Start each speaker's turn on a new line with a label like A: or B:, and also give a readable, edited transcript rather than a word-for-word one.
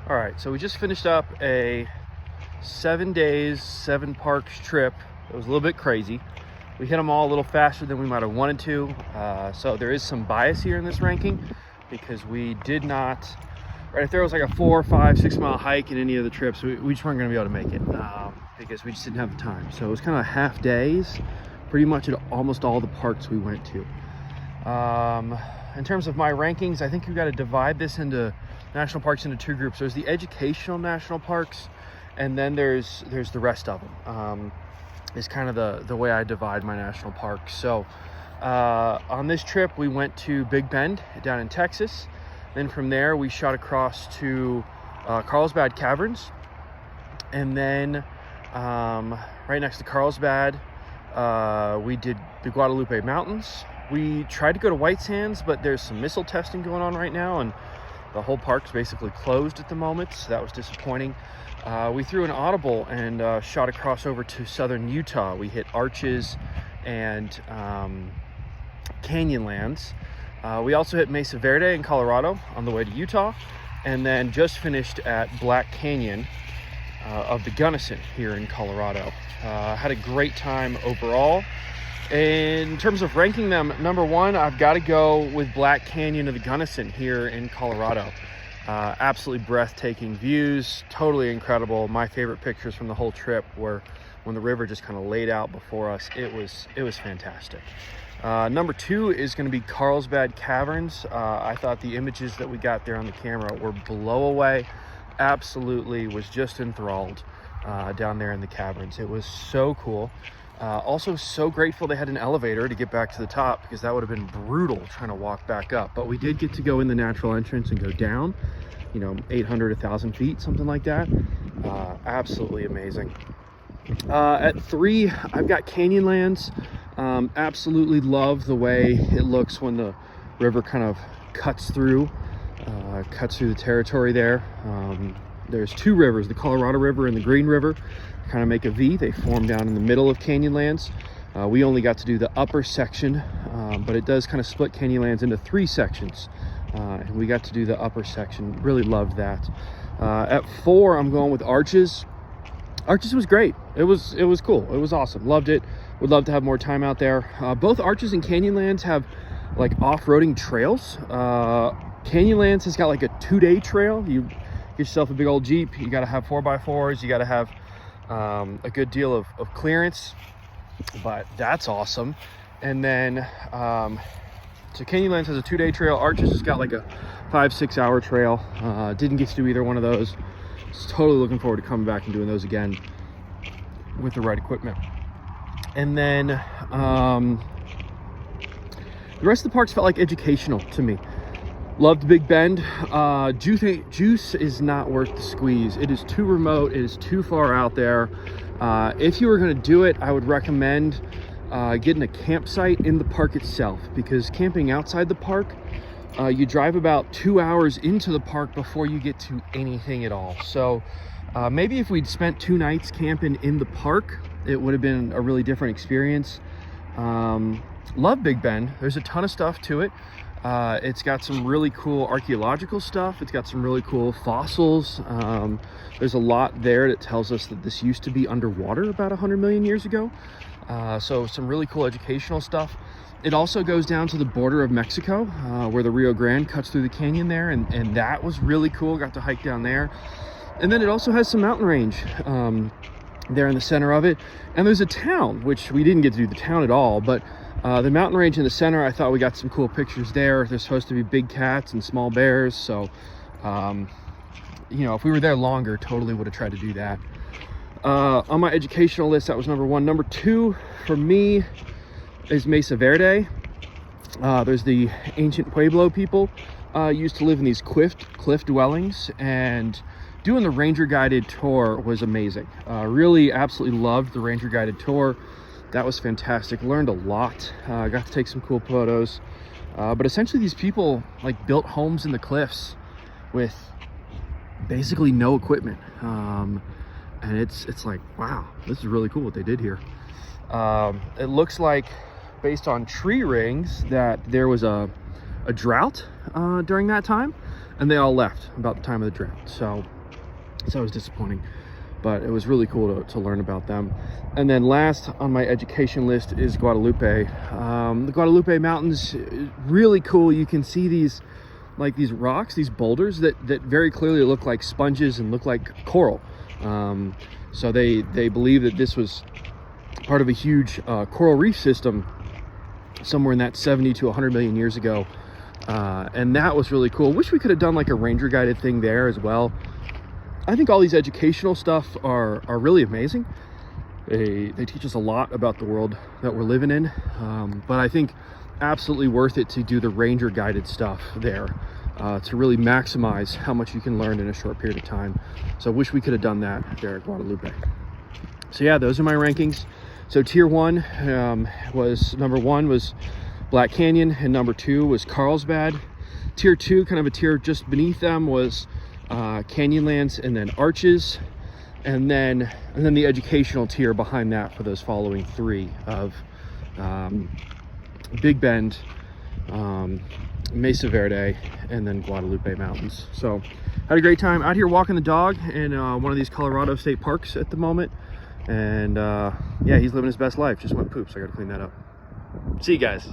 A: All right, so we just finished up a 7 days, 7 parks trip. It was a little bit crazy. We hit them all a little faster than we might have wanted to. So there is some bias here in this ranking because we did not, right, if there was like a 4, 5, 6 mile hike in any of the trips, we just weren't gonna be able to make it because we just didn't have the time. So it was kind of half days, pretty much at almost all the parks we went to. In terms of my rankings, I think we've got to divide this into national parks into 2 groups. There's the educational national parks, and then there's the rest of them. Is kind of the way I divide my national parks. So on this trip, we went to Big Bend down in Texas. Then from there, we shot across to Carlsbad Caverns. And then right next to Carlsbad, we did the Guadeloupe Mountains. We tried to go to White Sands, but there's some missile testing going on right now, and the whole park's basically closed at the moment, so that was disappointing. We threw an audible and shot across over to southern Utah. We hit Arches and Canyonlands. We also hit Mesa Verde in Colorado on the way to Utah, and then just finished at Black Canyon of the Gunnison here in Colorado. Had a great time overall. In terms of ranking them, number 1, I've got to go with Black Canyon of the Gunnison here in Colorado. Absolutely breathtaking views, totally incredible. My favorite pictures from the whole trip were when the river just kind of laid out before us. It was fantastic. Number 2 is going to be Carlsbad Caverns. I thought the images that we got there on the camera were blow away. Absolutely was just enthralled down there in the caverns. It was so cool. Also so grateful they had an elevator to get back to the top, because that would have been brutal trying to walk back up. But we did get to go in the natural entrance and go down, 800, 1,000 feet, something like that. Absolutely amazing. At 3, I've got Canyonlands. Absolutely love the way it looks when the river kind of cuts through the territory there. There's 2 rivers, the Colorado River and the Green River, kind of make a V. They form down in the middle of Canyonlands. We only got to do the upper section, but it does kind of split Canyonlands into 3 sections. And we got to do the upper section. Really loved that. At 4, I'm going with Arches. Arches was great. It was cool. It was awesome. Loved it. Would love to have more time out there. Both Arches and Canyonlands have like off-roading trails. Canyonlands has got like a 2-day trail. You get yourself a big old Jeep. You got to have 4x4s. You got to have a good deal of clearance, but that's awesome. And then so Canyonlands has a 2-day trail. Arches has got like a 5-6 hour trail. Didn't get to do either one of those. Just totally looking forward to coming back and doing those again with the right equipment. And then the rest of the parks felt like educational to me. Loved Big Bend. Juice is not worth the squeeze. It is too remote. It is too far out there. If you were going to do it, I would recommend getting a campsite in the park itself, because camping outside the park, you drive about 2 hours into the park before you get to anything at all. So maybe if we'd spent 2 nights camping in the park, it would have been a really different experience. Love Big Bend. There's a ton of stuff to it. It's got some really cool archaeological stuff. It's got some really cool fossils. There's a lot there that tells us that this used to be underwater about 100 million years ago. So some really cool educational stuff. It also goes down to the border of Mexico, where the Rio Grande cuts through the canyon there, and that was really cool. Got to hike down there. And then it also has some mountain range there in the center of it. And there's a town, which we didn't get to do the town at all, but the mountain range in the center, I thought we got some cool pictures there. There's supposed to be big cats and small bears, so if we were there longer, totally would have tried to do that. On my educational list, that was number 1. Number 2 for me is Mesa Verde. There's the ancient Pueblo people used to live in these cliff dwellings, and doing the ranger guided tour was amazing. Really absolutely loved the ranger guided tour. That was fantastic. Learned a lot. Got to take some cool photos. But essentially these people like built homes in the cliffs with basically no equipment. And it's like, wow, this is really cool what they did here. It looks like, based on tree rings, that there was a drought during that time, and they all left about the time of the drought. So So it was disappointing, but it was really cool to learn about them. And then last on my education list is Guadeloupe. The Guadeloupe Mountains, really cool. You can see these rocks, these boulders that very clearly look like sponges and look like coral. So they believe that this was part of a huge coral reef system somewhere in that 70 to 100 million years ago. And that was really cool. Wish we could have done like a ranger guided thing there as well. I think all these educational stuff are really amazing. They teach us a lot about the world that we're living in. But I think absolutely worth it to do the ranger guided stuff there to really maximize how much you can learn in a short period of time. So I wish we could have done that there at Guadeloupe. So yeah, those are my rankings. So tier one number one was Black Canyon, and number two was Carlsbad. Tier two, kind of a tier just beneath them, was Canyonlands and then Arches, and then the educational tier behind that for those following three of Big Bend, Mesa Verde, and then Guadalupe Mountains. So had a great time out here walking the dog in one of these Colorado state parks at the moment. And yeah, he's living his best life. Just went poop, so I gotta clean that up. See you guys.